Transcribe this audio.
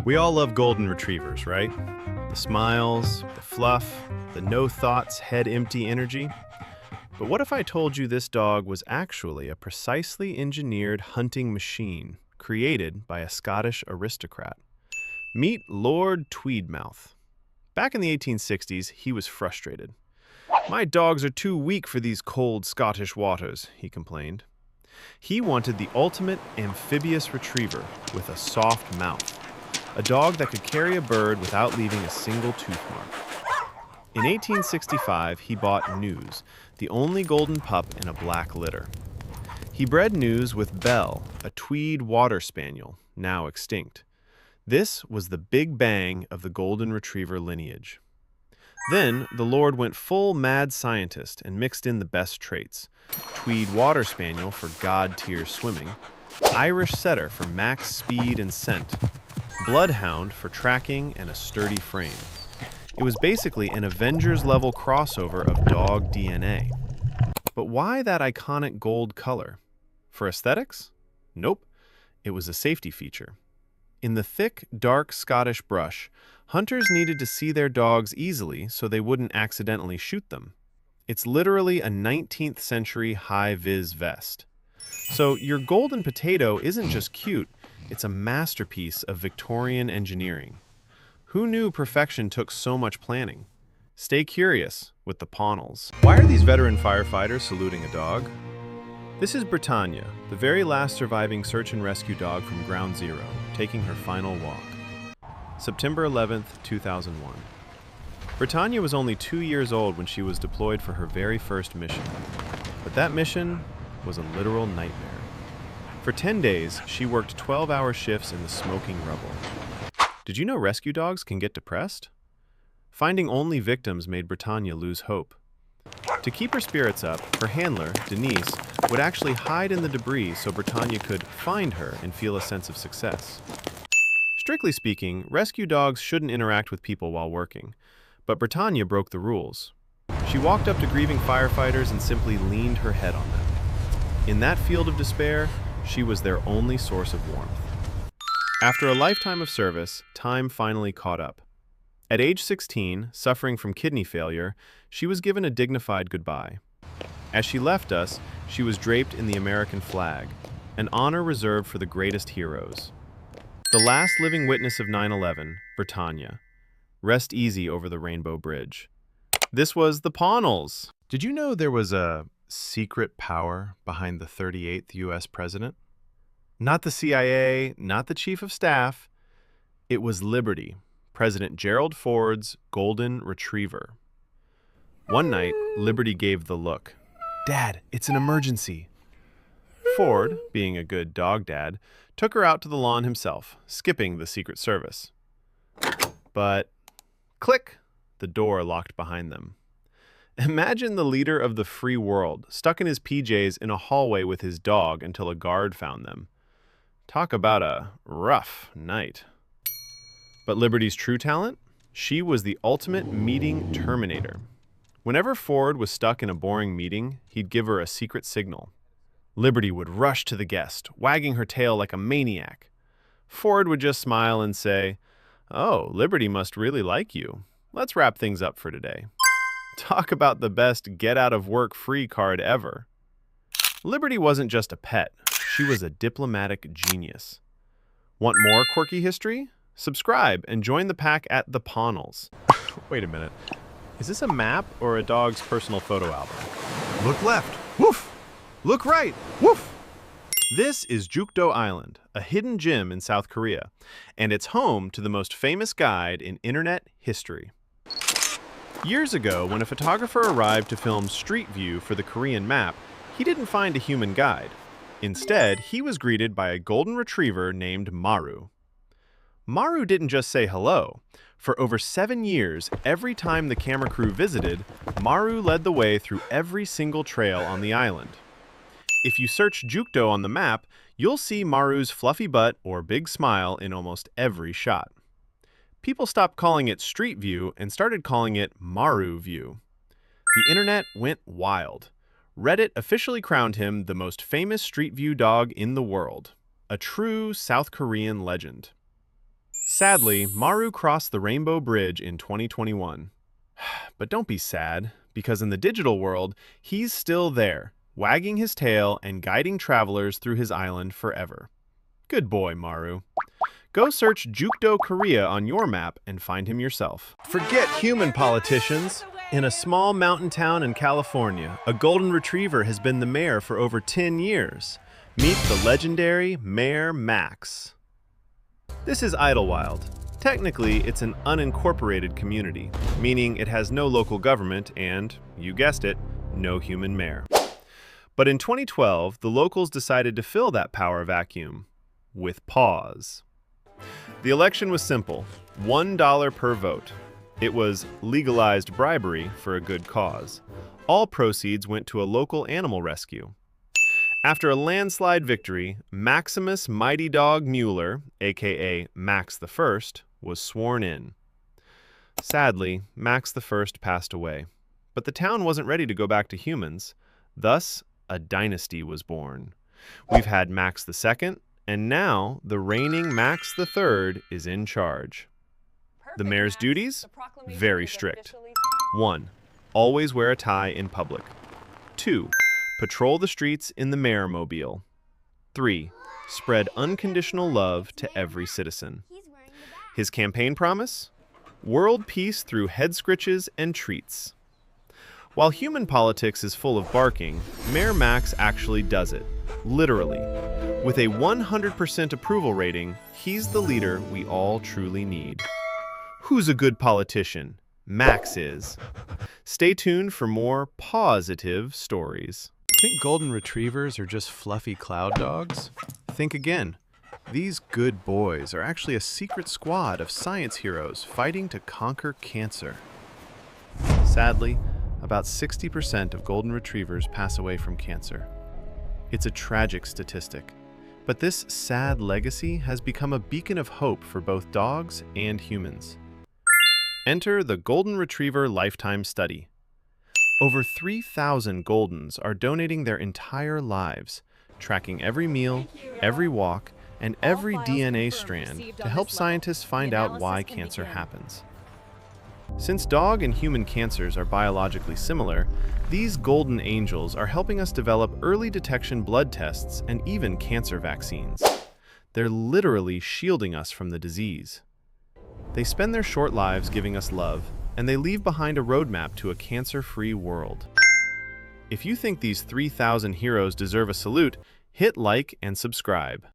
We all love golden retrievers, right? The smiles, the fluff, the no thoughts, head empty energy. But what if I told you this dog was actually a precisely engineered hunting machine created by a Scottish aristocrat? Meet Lord Tweedmouth. Back in the 1860s, he was frustrated. "My dogs are too weak for these cold Scottish waters," he complained. He wanted the ultimate amphibious retriever with a soft mouth, a dog that could carry a bird without leaving a single tooth mark. In 1865, he bought Nous, the only golden pup in a black litter. He bred Nous with Belle, a Tweed water spaniel, now extinct. This was the big bang of the golden retriever lineage. Then, the Lord went full mad scientist and mixed in the best traits: Tweed water spaniel for god-tier swimming, Irish setter for max speed and scent, bloodhound for tracking and a sturdy frame. It was basically an Avengers-level crossover of dog DNA. But why that iconic gold color? For aesthetics? Nope. It was a safety feature. In the thick, dark Scottish brush, hunters needed to see their dogs easily so they wouldn't accidentally shoot them. It's literally a 19th century high-vis vest. So your golden potato isn't just cute, it's a masterpiece of Victorian engineering. Who knew perfection took so much planning? Stay curious with the Paw-nals. Why are these veteran firefighters saluting a dog? This is Bretagne, the very last surviving search and rescue dog from Ground Zero, taking her final walk. September 11th, 2001. Bretagne was only 2 years old when she was deployed for her very first mission. But that mission was a literal nightmare. For 10 days, she worked 12-hour shifts in the smoking rubble. Did you know rescue dogs can get depressed? Finding only victims made Bretagne lose hope. To keep her spirits up, her handler, Denise, would actually hide in the debris so Bretagne could find her and feel a sense of success. Strictly speaking, rescue dogs shouldn't interact with people while working, but Bretagne broke the rules. She walked up to grieving firefighters and simply leaned her head on them. In that field of despair, she was their only source of warmth. After a lifetime of service, time finally caught up. At age 16, suffering from kidney failure, she was given a dignified goodbye. As she left us, she was draped in the American flag, an honor reserved for the greatest heroes. The last living witness of 9/11, Bretagne. Rest easy over the Rainbow Bridge. This was the Paw-nals. Did you know there was a secret power behind the 38th U.S. president? Not the CIA, not the chief of staff. It was Liberty, President Gerald Ford's golden retriever. One night, Liberty gave the look. "Dad, it's an emergency." Ford, being a good dog dad, took her out to the lawn himself, skipping the Secret Service. But, click, the door locked behind them. Imagine the leader of the free world, stuck in his PJs in a hallway with his dog until a guard found them. Talk about a rough night. But Liberty's true talent? She was the ultimate meeting terminator. Whenever Ford was stuck in a boring meeting, he'd give her a secret signal. Liberty would rush to the guest, wagging her tail like a maniac. Ford would just smile and say, "Oh, Liberty must really like you. Let's wrap things up for today." Talk about the best get-out-of-work-free card ever. Liberty wasn't just a pet. She was a diplomatic genius. Want more quirky history? Subscribe and join the pack at the Paw-nals. Wait a minute. Is this a map or a dog's personal photo album? Look left. Woof! Look right. Woof! This is Jukdo Island, a hidden gem in South Korea, and it's home to the most famous guide in internet history. Years ago, when a photographer arrived to film Street View for the Korean map, he didn't find a human guide. Instead, he was greeted by a golden retriever named Maru. Maru didn't just say hello. For over 7 years, every time the camera crew visited, Maru led the way through every single trail on the island. If you search Jukdo on the map, you'll see Maru's fluffy butt or big smile in almost every shot. People stopped calling it Street View and started calling it Maru View. The internet went wild. Reddit officially crowned him the most famous Street View dog in the world, a true South Korean legend. Sadly, Maru crossed the Rainbow Bridge in 2021. But don't be sad, because in the digital world, he's still there, wagging his tail and guiding travelers through his island forever. Good boy, Maru. Go search Jukdo, Korea on your map and find him yourself. Forget human politicians. In a small mountain town in California, a golden retriever has been the mayor for over 10 years. Meet the legendary Mayor Max. This is Idlewild. Technically, it's an unincorporated community, meaning it has no local government and, you guessed it, no human mayor. But in 2012, the locals decided to fill that power vacuum with paws. The election was simple, $1 per vote. It was legalized bribery for a good cause. All proceeds went to a local animal rescue. After a landslide victory, Maximus Mighty Dog Mueller, aka Max I, was sworn in. Sadly, Max I passed away, but the town wasn't ready to go back to humans. Thus, a dynasty was born. We've had Max II, and now the reigning Max III is in charge. The mayor's duties? Very strict. 1. Always wear a tie in public. 2. Patrol the streets in the mayor-mobile. 3. Spread unconditional love to every citizen. His campaign promise? World peace through head scritches and treats. While human politics is full of barking, Mayor Max actually does it. Literally. With a 100% approval rating, he's the leader we all truly need. Who's a good politician? Max is. Stay tuned for more positive stories. Think golden retrievers are just fluffy cloud dogs? Think again. These good boys are actually a secret squad of science heroes fighting to conquer cancer. Sadly, about 60% of golden retrievers pass away from cancer. It's a tragic statistic, but this sad legacy has become a beacon of hope for both dogs and humans. Enter the Golden Retriever Lifetime Study. Over 3,000 Goldens are donating their entire lives, tracking every meal, every walk, and every DNA strand to help scientists find out why cancer happens. Since dog and human cancers are biologically similar, these golden angels are helping us develop early detection blood tests and even cancer vaccines. They're literally shielding us from the disease. They spend their short lives giving us love, and they leave behind a roadmap to a cancer-free world. If you think these 3,000 heroes deserve a salute, hit like and subscribe.